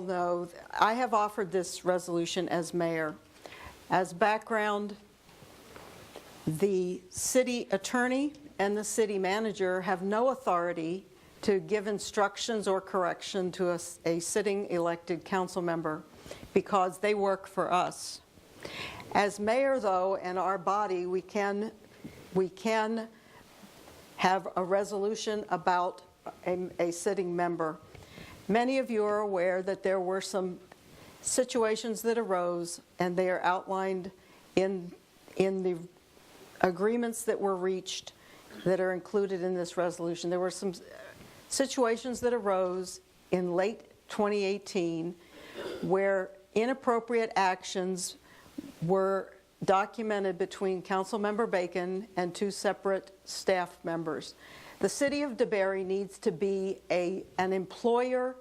know, I have offered this resolution as mayor. As background, the city attorney and the city manager have no authority to give instructions or correction to a sitting elected council member because they work for us. As mayor, though, and our body, we can have a resolution about a sitting member. Many of you are aware that there were some situations that arose, and they are outlined in the agreements that were reached that are included in this resolution. There were some situations that arose in late 2018 where inappropriate actions were documented between Councilmember Bacon and two separate staff members. The city of DeBary needs to be an employer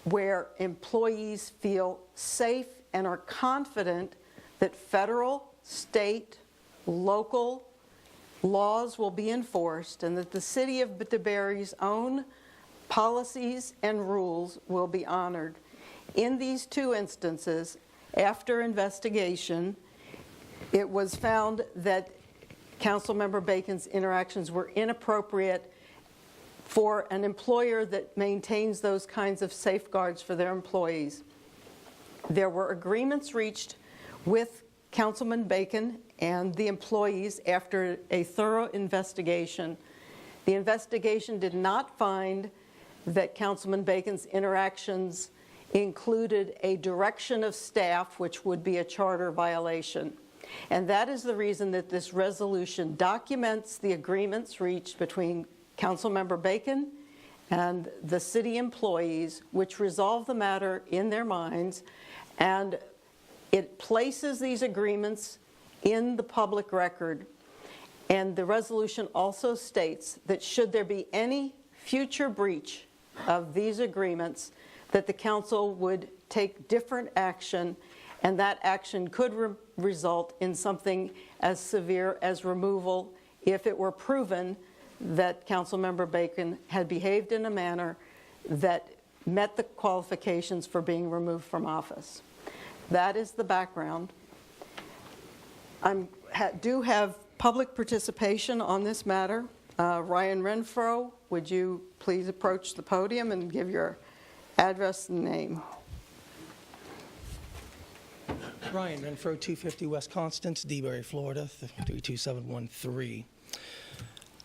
where employees feel safe and are confident that federal, state, local laws will be enforced and that the city of DeBary's own policies and rules will be honored. In these two instances, after investigation, it was found that Councilmember Bacon's interactions were inappropriate for an employer that maintains those kinds of safeguards for their employees. There were agreements reached with Councilman Bacon and the employees after a thorough investigation. The investigation did not find that Councilman Bacon's interactions included a direction of staff, which would be a charter violation. And that is the reason that this resolution documents the agreements reached between Councilmember Bacon and the city employees, which resolve the matter in their minds, and it places these agreements in the public record. And the resolution also states that should there be any future breach of these agreements, that the council would take different action, and that action could result in something as severe as removal if it were proven that Councilmember Bacon had behaved in a manner that met the qualifications for being removed from office. That is the background. I do have public participation on this matter. Ryan Renfro, would you please approach the podium and give your address and name? Ryan Renfro, 250 West Constance, DeBary, Florida, 32713.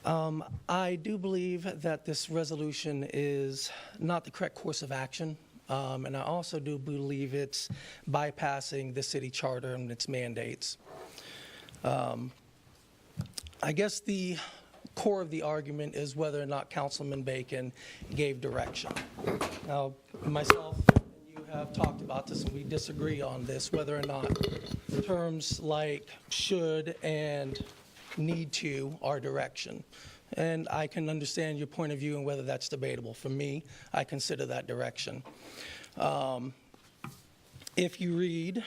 I do believe that this resolution is not the correct course of action, and I also do believe it's bypassing the city charter and its mandates. I guess the core of the argument is whether or not Councilman Bacon gave direction. Now, myself and you have talked about this, and we disagree on this, whether or not terms like should and need to are direction. And I can understand your point of view and whether that's debatable. For me, I consider that direction. If you read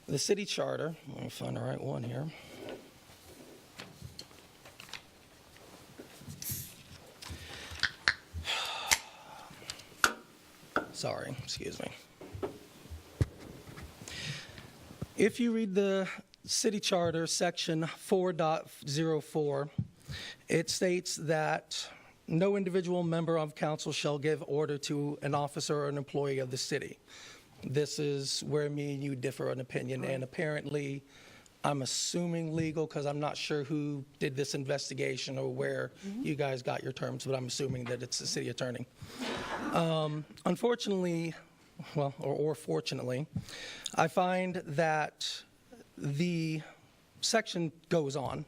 the city charter, let me find the right one here. Sorry, excuse me. If you read the city charter, section 4.04, it states that no individual member of council shall give order to an officer or an employee of the city. This is where me and you differ on opinion, and apparently I'm assuming legal because I'm not sure who did this investigation or where you guys got your terms, but I'm assuming that it's the city attorney. Unfortunately, well, or fortunately, I find that the section goes on.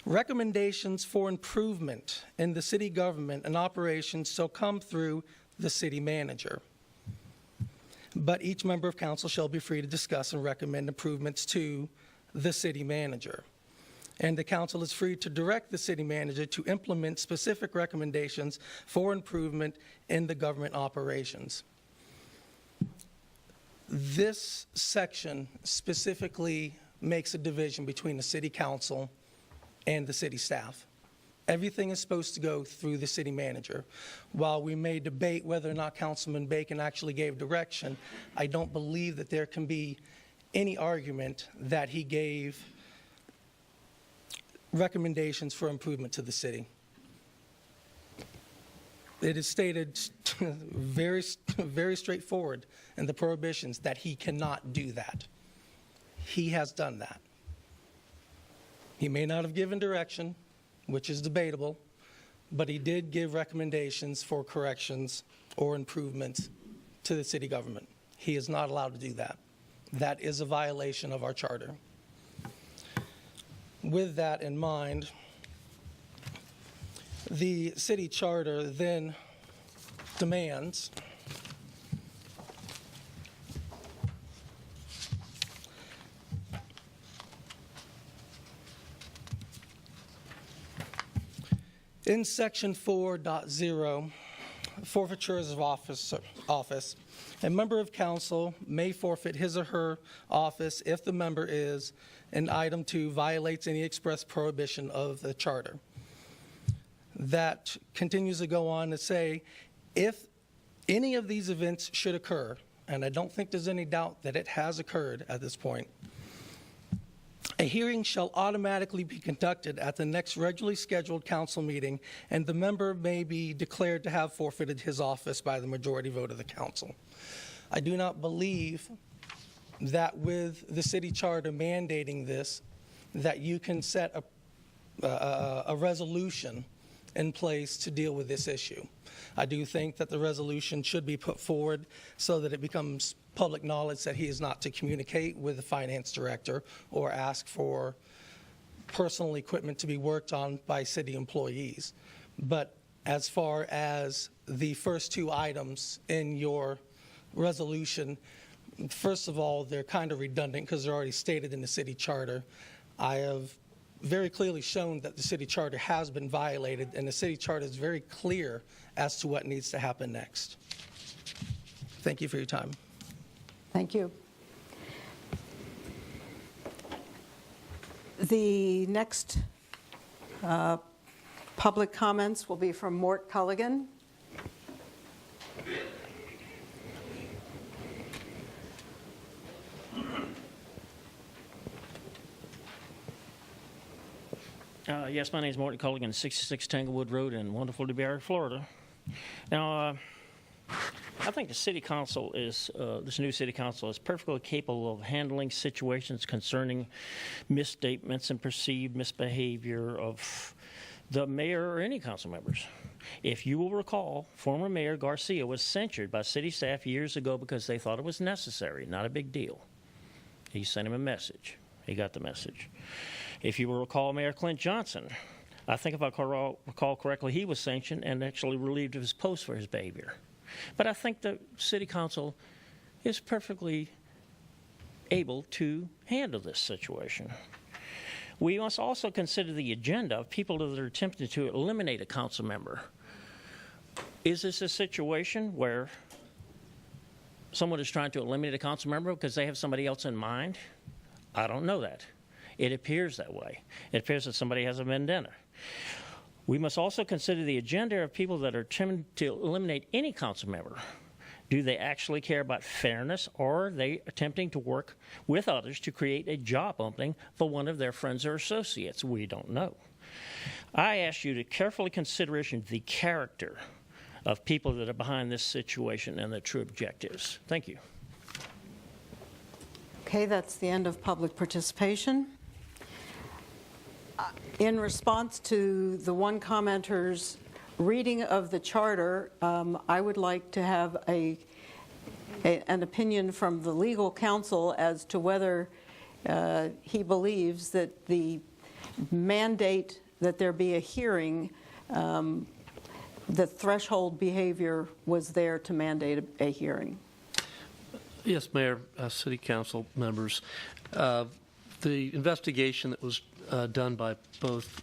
Recommendations for improvement in the city government and operations shall come through the city manager. But each member of council shall be free to discuss and recommend improvements to the city manager. And the council is free to direct the city manager to implement specific recommendations for improvement in the government operations. This section specifically makes a division between the city council and the city staff. Everything is supposed to go through the city manager. While we may debate whether or not Councilman Bacon actually gave direction, I don't believe that there can be any argument that he gave recommendations for improvement to the city. It is stated very straightforward in the prohibitions that he cannot do that. He has done that. He may not have given direction, which is debatable, but he did give recommendations for corrections or improvements to the city government. He is not allowed to do that. That is a violation of our charter. With that in mind, the city charter then demands in section 4.0, forfeitures of office, a member of council may forfeit his or her office if the member is, in item 2, violates any express prohibition of the charter. That continues to go on to say, if any of these events should occur, and I don't think there's any doubt that it has occurred at this point, a hearing shall automatically be conducted at the next regularly scheduled council meeting, and the member may be declared to have forfeited his office by the majority vote of the council. I do not believe that with the city charter mandating this, that you can set a resolution in place to deal with this issue. I do think that the resolution should be put forward so that it becomes public knowledge that he is not to communicate with the finance director or ask for personal equipment to be worked on by city employees. But as far as the first two items in your resolution, first of all, they're kind of redundant because they're already stated in the city charter. I have very clearly shown that the city charter has been violated, and the city charter is very clear as to what needs to happen next. Thank you for your time. Thank you. The next public comments will be from Mort Culligan. Yes, my name is Morton Culligan, 66 Tanglewood Road in wonderful DeBary, Florida. Now, I think the city council is, this new city council is perfectly capable of handling situations concerning misstatements and perceived misbehavior of the mayor or any council members. If you will recall, former Mayor Garcia was censured by city staff years ago because they thought it was necessary, not a big deal. He sent him a message. He got the message. If you will recall, Mayor Clint Johnson, I think if I recall correctly, he was sanctioned and actually relieved of his post for his behavior. But I think the city council is perfectly able to handle this situation. We must also consider the agenda of people that are attempting to eliminate a council member. Is this a situation where someone is trying to eliminate a council member because they have somebody else in mind? I don't know that. It appears that way. It appears that somebody has a vendetta. We must also consider the agenda of people that are attempting to eliminate any council member. Do they actually care about fairness, or are they attempting to work with others to create a job opening for one of their friends or associates? We don't know. I ask you to carefully consider the character of people that are behind this situation and their true objectives. Thank you. Okay, that's the end of public participation. In response to the one commenter's reading of the charter, I would like to have an opinion from the legal counsel as to whether he believes that the mandate that there be a hearing, the threshold behavior was there to mandate a hearing. Yes, Mayor, City Council members. The investigation that was done by both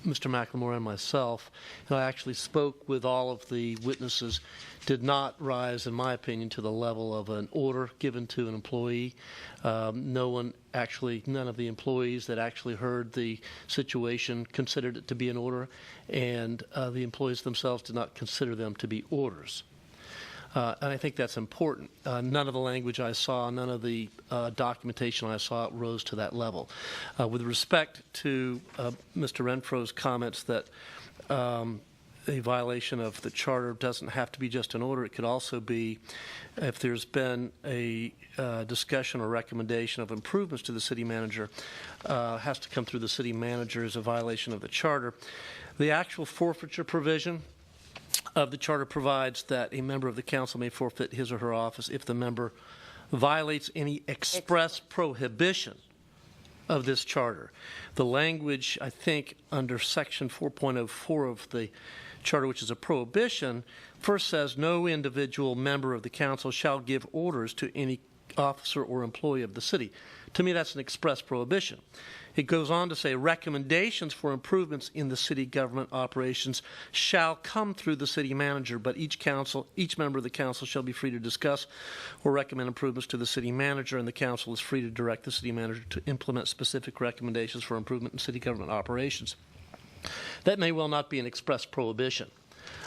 Mr. McLemore and myself, who I actually spoke with all of the witnesses, did not rise, in my opinion, to the level of an order given to an employee. None of the employees that actually heard the situation considered it to be an order, and the employees themselves did not consider them to be orders. And I think that's important. None of the language I saw, none of the documentation I saw rose to that level. With respect to Mr. Renfro's comments that a violation of the charter doesn't have to be just an order, it could also be if there's been a discussion or recommendation of improvements to the city manager, has to come through the city manager as a violation of the charter. The actual forfeiture provision of the charter provides that a member of the council may forfeit his or her office if the member violates any express prohibition of this charter. The language, I think, under section 4.04 of the charter, which is a prohibition, first says no individual member of the council shall give orders to any officer or employee of the city. To me, that's an express prohibition. It goes on to say recommendations for improvements in the city government operations shall come through the city manager, but each member of the council shall be free to discuss or recommend improvements to the city manager, and the council is free to direct the city manager to implement specific recommendations for improvement in city government operations. That may well not be an express prohibition.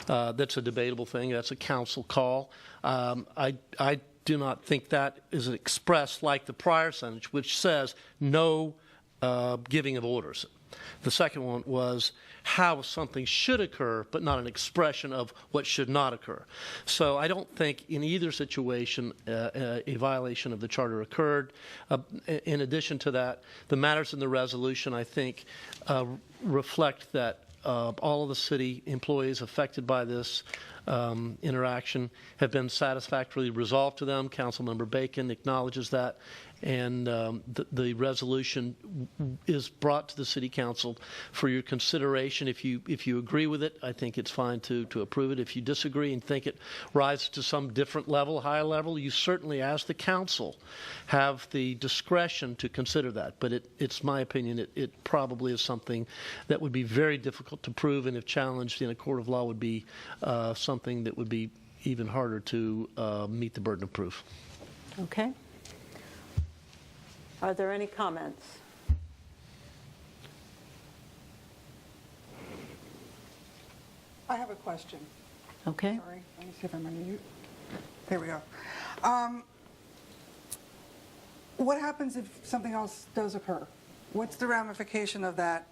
That's a debatable thing. That's a council call. I do not think that is expressed like the prior sentence, which says no giving of orders. The second one was how something should occur, but not an expression of what should not occur. So I don't think in either situation a violation of the charter occurred. In addition to that, the matters in the resolution, I think, reflect that all of the city employees affected by this interaction have been satisfactorily resolved to them. Councilmember Bacon acknowledges that, and the resolution is brought to the City Council for your consideration. If you agree with it, I think it's fine to approve it. If you disagree and think it rises to some different level, higher level, you certainly, as the Council, have the discretion to consider that. But it's my opinion it probably is something that would be very difficult to prove, and if challenged in a court of law would be something that would be even harder to meet the burden of proof. Okay. Are there any comments? I have a question. Okay. Sorry, let me see if I'm on mute. There we go. What happens if something else does occur? What's the ramification of that?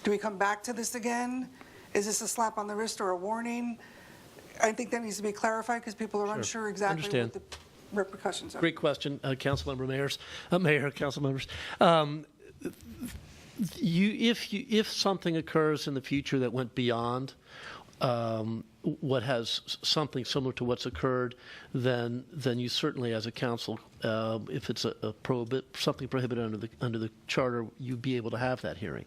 Do we come back to this again? Is this a slap on the wrist or a warning? I think that needs to be clarified because people are unsure exactly Understand. what the repercussions are. Great question, Councilmember Mayor, council members. If something occurs in the future that went beyond what has something similar to what's occurred, then you certainly, as a council, if it's something prohibited under the charter, you'd be able to have that hearing.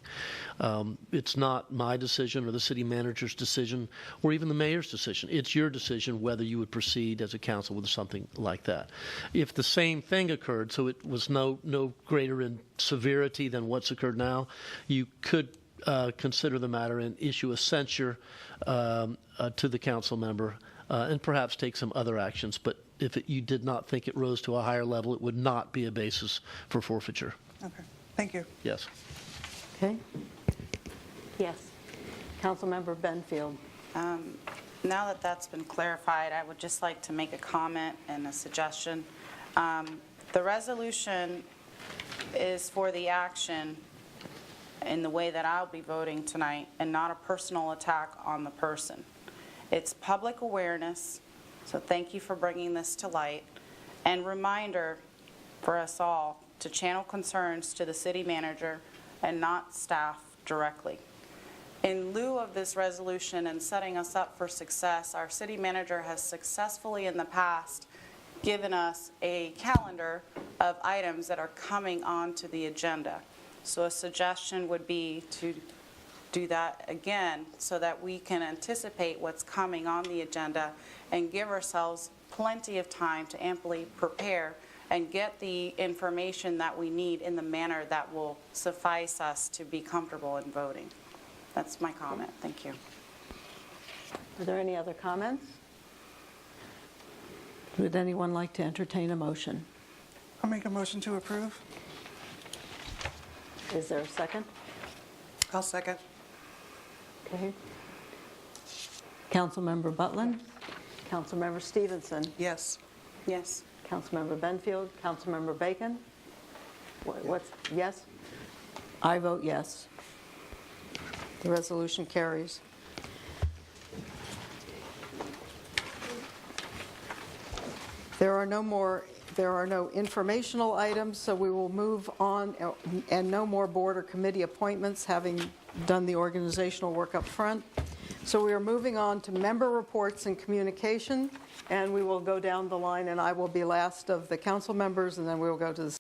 It's not my decision or the city manager's decision or even the mayor's decision. It's your decision whether you would proceed as a council with something like that. If the same thing occurred, so it was no greater in severity than what's occurred now, you could consider the matter and issue a censure to the council member and perhaps take some other actions. But if you did not think it rose to a higher level, it would not be a basis for forfeiture. Okay, thank you. Yes. Okay. Yes. Councilmember Benfield. Now that that's been clarified, I would just like to make a comment and a suggestion. The resolution is for the action in the way that I'll be voting tonight and not a personal attack on the person. It's public awareness, so thank you for bringing this to light, and reminder for us all to channel concerns to the city manager and not staff directly. In lieu of this resolution and setting us up for success, our city manager has successfully in the past given us a calendar of items that are coming onto the agenda. So a suggestion would be to do that again so that we can anticipate what's coming on the agenda and give ourselves plenty of time to amply prepare and get the information that we need in the manner that will suffice us to be comfortable in voting. That's my comment. Thank you. Are there any other comments? Would anyone like to entertain a motion? I'll make a motion to approve. Is there a second? I'll second. Okay. Councilmember Butland? Councilmember Stevenson? Yes. Yes. Councilmember Benfield? Councilmember Bacon? What's, yes? I vote yes. The resolution carries. There are no informational items, so we will move on, and no more board or committee appointments, having done the organizational work up front. So we are moving on to member reports and communication, and we will go down the line, and I will be last of the council members, and then we will go to the